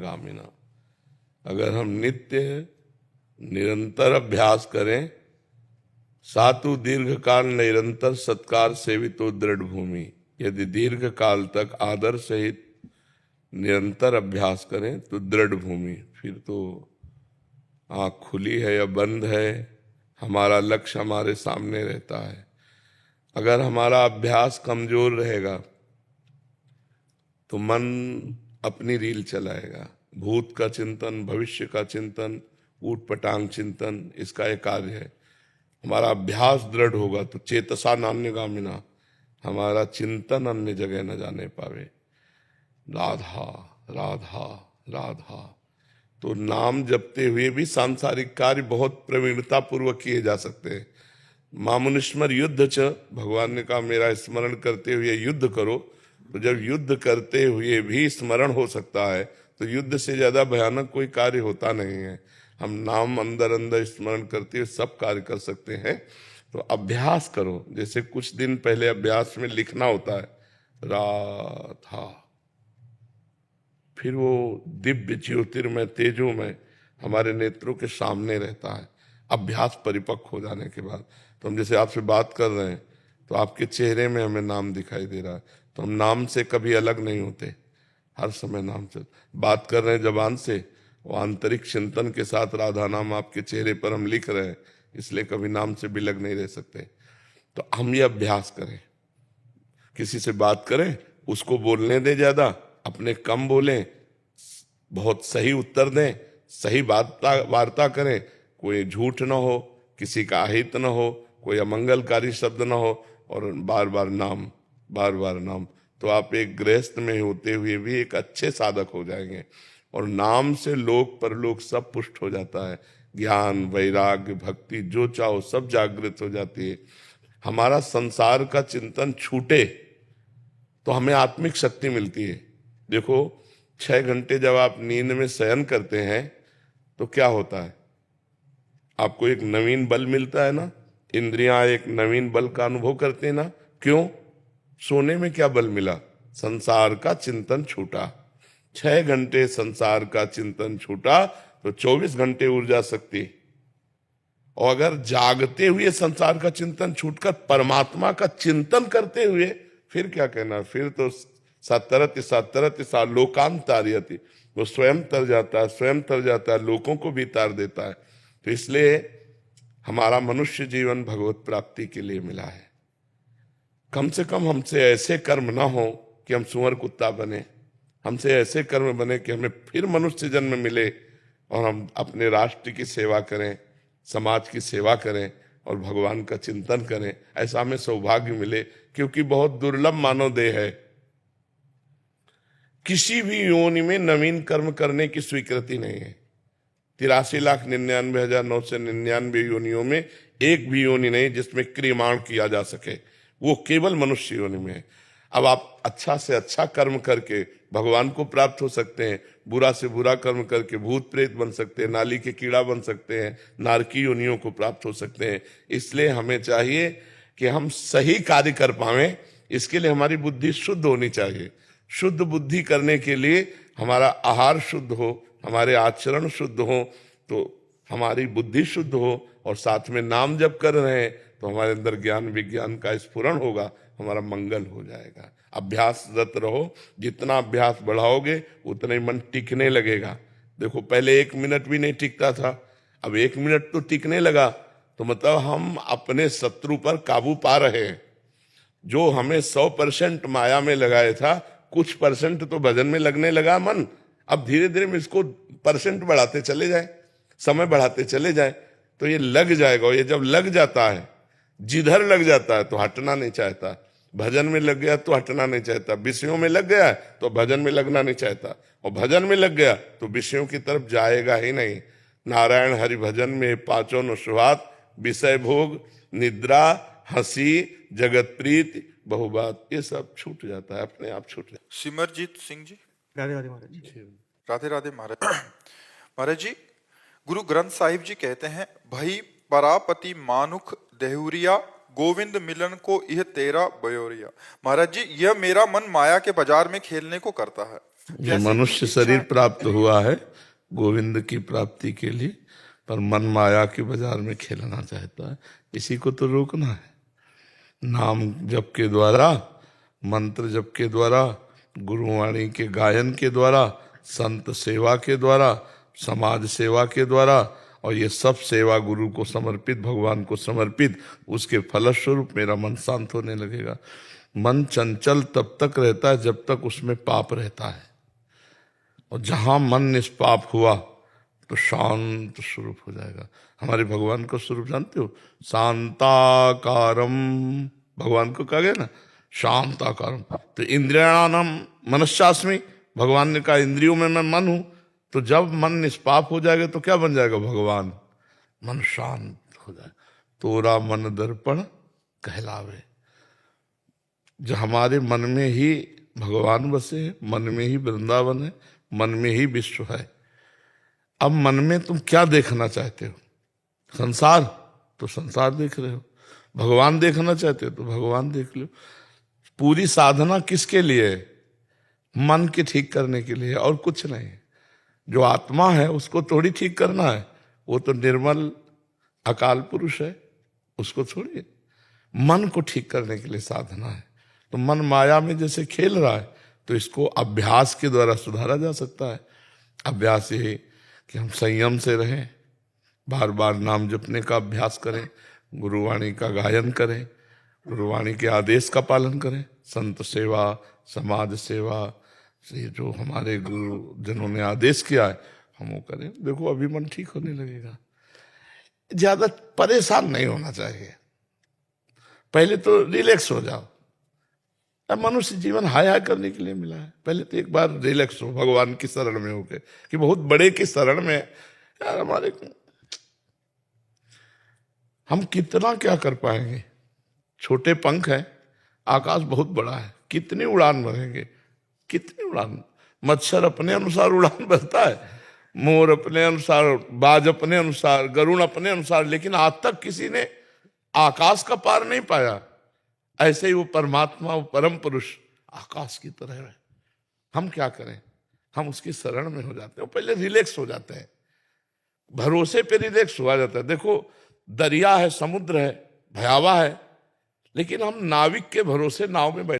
गामिना। अगर हम नित्य निरंतर अभ्यास करें, सातु दीर्घ काल निरंतर सत्कार सेवितो दृढ़ भूमि। यदि दीर्घ काल तक आदर सहित निरंतर अभ्यास करें तो दृढ़ भूमि, फिर तो आँख खुली है या बंद है, हमारा लक्ष्य हमारे सामने रहता है। अगर हमारा अभ्यास कमजोर रहेगा तो मन अपनी रील चलाएगा। भूत का चिंतन, भविष्य का चिंतन, ऊट पटांग चिंतन, इसका एक कार्य है। हमारा अभ्यास दृढ़ होगा तो चेतसा नान्यगामिना, हमारा चिंतन अन्य जगह न जाने पावे। राधा राधा राधा। तो नाम जपते हुए भी सांसारिक कार्य बहुत प्रवीणता पूर्वक किए जा सकते हैं। मामुनिस्मर युद्ध च, भगवान ने कहा मेरा स्मरण करते हुए युद्ध करो। तो जब युद्ध करते हुए भी स्मरण हो सकता है तो युद्ध से ज्यादा भयानक कोई कार्य होता नहीं है। हम नाम अंदर अंदर स्मरण करते हुए सब कार्य कर सकते हैं। तो अभ्यास करो। जैसे कुछ दिन पहले अभ्यास में लिखना होता है राधा, फिर वो दिव्य ज्योतिर्मय तेजोमय हमारे नेत्रों के सामने रहता है अभ्यास परिपक्व हो जाने के बाद। तो हम जैसे आपसे बात कर रहे हैं तो आपके चेहरे में हमें नाम दिखाई दे रहा है, तो हम नाम से कभी अलग नहीं होते, हर समय नाम से बात कर रहे हैं जबान से, वो आंतरिक चिंतन के साथ राधा नाम आपके चेहरे पर हम लिख रहे हैं, इसलिए कभी नाम से बिलग नहीं रह सकते। तो हम ये अभ्यास करें, किसी से बात करें उसको बोलने दें ज्यादा, अपने कम बोलें, बहुत सही उत्तर दें, सही वार्ता करें, कोई झूठ ना हो, किसी का अहित ना हो, कोई अमंगलकारी शब्द ना हो, और बार बार नाम, बार बार नाम। तो आप एक गृहस्थ में होते हुए भी एक अच्छे साधक हो जाएंगे। और नाम से लोक परलोक सब पुष्ट हो जाता है। ज्ञान, वैराग्य, भक्ति जो चाहो सब जागृत हो जाती है। हमारा संसार का चिंतन छूटे तो हमें आत्मिक शक्ति मिलती है। देखो 6 घंटे जब आप नींद में शयन करते हैं तो क्या होता है, आपको एक नवीन बल मिलता है ना, इंद्रियां एक नवीन बल का अनुभव करते हैं ना। क्यों? सोने में क्या बल मिला? संसार का चिंतन छूटा। 6 घंटे संसार का चिंतन छूटा तो 24 घंटे ऊर्जा शक्ति। और अगर जागते हुए संसार का चिंतन छूटकर परमात्मा का चिंतन करते हुए, फिर क्या कहना, फिर तो सतरति सतरति सा लोकांत तारयति, वो स्वयं तर जाता है, स्वयं तर जाता है, लोगों को भी तार देता है। तो इसलिए हमारा मनुष्य जीवन भगवत प्राप्ति के लिए मिला है। कम से कम हमसे ऐसे कर्म ना हो कि हम सुअर कुत्ता बने, हमसे ऐसे कर्म बने कि हमें फिर मनुष्य जन्म मिले और हम अपने राष्ट्र की सेवा करें, समाज की सेवा करें और भगवान का चिंतन करें। ऐसा हमें सौभाग्य मिले, क्योंकि बहुत दुर्लभ मानव देह है। किसी भी योनि में नवीन कर्म करने की स्वीकृति नहीं है। 83,99,999 योनियों में एक भी योनि नहीं जिसमें क्रियमाण किया जा सके, वो केवल मनुष्य योनि में है। अब आप अच्छा से अच्छा कर्म करके भगवान को प्राप्त हो सकते हैं, बुरा से बुरा कर्म करके भूत प्रेत बन सकते हैं, नाली के कीड़ा बन सकते हैं, नारकी योनियों को प्राप्त हो सकते हैं। इसलिए हमें चाहिए कि हम सही कार्य कर पाएं, इसके लिए हमारी बुद्धि शुद्ध होनी चाहिए। शुद्ध बुद्धि करने के लिए हमारा आहार शुद्ध हो, हमारे आचरण शुद्ध हो, तो हमारी बुद्धि शुद्ध हो, और साथ में नाम जप कर रहे हैं तो हमारे अंदर ज्ञान विज्ञान का स्फुरण होगा, हमारा मंगल हो जाएगा। अभ्यासरत रहो, जितना अभ्यास बढ़ाओगे उतना ही मन टिकने लगेगा। देखो पहले 1 मिनट भी नहीं टिकता था, अब 1 मिनट तो टिकने लगा, तो मतलब हम अपने शत्रु पर काबू पा रहे हैं। जो हमें 100% माया में लगाया था, कुछ परसेंट तो भजन में लगने लगा मन। अब धीरे धीरे में इसको परसेंट बढ़ाते चले जाए, समय बढ़ाते चले जाए, तो ये लग जाएगा। और ये जब लग जाता है, जिधर लग जाता है तो हटना नहीं चाहता। भजन में लग गया तो हटना नहीं चाहता, विषयों में लग गया तो भजन में लगना नहीं चाहता, और भजन में लग गया तो विषयों की तरफ जाएगा ही नहीं। नारायण हरि भजन में 5 न सुहात, विषय भोग, निद्रा, हंसी, जगत प्रीति, बहुबात, ये सब छूट जाता है, अपने आप छूट जाता है। सिमरजीत सिंह जी। राधे राधे महाराज जी। राधे राधे महाराज। महाराज जी, गुरु ग्रंथ साहिब जी कहते हैं, भई परापति मानुख देहुरिया, गोविंद मिलन को यह तेरा बयोरिया। महाराज जी, यह मेरा मन माया के बाजार में खेलने को करता है, ये मनुष्य शरीर प्राप्त हुआ है गोविंद की प्राप्ति के लिए, पर मन माया के बाजार में खेलना चाहता है। इसी को तो रोकना है। नाम जप के द्वारा, मंत्र जप के द्वारा, गुरुवाणी के गायन के द्वारा, संत सेवा के द्वारा, समाज सेवा के द्वारा, और ये सब सेवा गुरु को समर्पित, भगवान को समर्पित, उसके फलस्वरूप मेरा मन शांत होने लगेगा। मन चंचल तब तक रहता है जब तक उसमें पाप रहता है, और जहां मन निष्पाप हुआ तो शांत स्वरूप हो जाएगा। हमारे भगवान का स्वरूप जानते हो, शांताकारम, भगवान को कहा गया ना शांताकारम। तो इंद्रियाणाम मनश्चास्मि, भगवान ने कहा इंद्रियों में मैं मन हूं। तो जब मन निष्पाप हो जाएगा तो क्या बन जाएगा भगवान, मन शांत हो जाए। तोरा मन दर्पण कहलावे। जो हमारे मन में ही भगवान बसे हैं, मन में ही वृंदावन है, मन में ही विश्व है। अब मन में तुम क्या देखना चाहते हो, संसार तो संसार देख रहे हो, भगवान देखना चाहते हो तो भगवान देख लो। पूरी साधना किसके लिए है, मन के ठीक करने के लिए, और कुछ नहीं। जो आत्मा है उसको थोड़ी ठीक करना है, वो तो निर्मल अकाल पुरुष है, उसको छोड़िए। मन को ठीक करने के लिए साधना है। तो मन माया में जैसे खेल रहा है, तो इसको अभ्यास के द्वारा सुधारा जा सकता है। अभ्यास ये कि हम संयम से रहें, बार बार नाम जपने का अभ्यास करें, गुरुवाणी का गायन करें, गुरुवाणी के आदेश का पालन करें, संत सेवा, समाज सेवा से जो हमारे गुरुजनों ने आदेश किया है हम वो करें। देखो अभी मन ठीक होने लगेगा। ज्यादा परेशान नहीं होना चाहिए, पहले तो रिलैक्स हो जाओ। अब मनुष्य जीवन हाय हाय करने के लिए मिला है, पहले तो एक बार रिलैक्स हो भगवान की शरण में होके, कि बहुत बड़े की शरण में यार हमारे हम कितना क्या कर पाएंगे। छोटे पंख हैं, आकाश बहुत बड़ा है, कितनी उड़ान भरेंगे, कितनी उड़ान। मच्छर अपने अनुसार उड़ान भरता है, मोर अपने अनुसार, बाज अपने अनुसार, गरुड़ अपने अनुसार, लेकिन आज तक किसी ने आकाश का पार नहीं पाया। ऐसे ही वो परमात्मा, वो परम पुरुष आकाश की तरह है। हम क्या करें, हम उसकी शरण में हो जाते हैं, पहले रिलैक्स हो जाते हैं, भरोसे पे रिलैक्स हुआ जाता है। देखो दरिया है, समुद्र है, भयावह है, लेकिन हम नाविक के भरोसे नाव में बैठे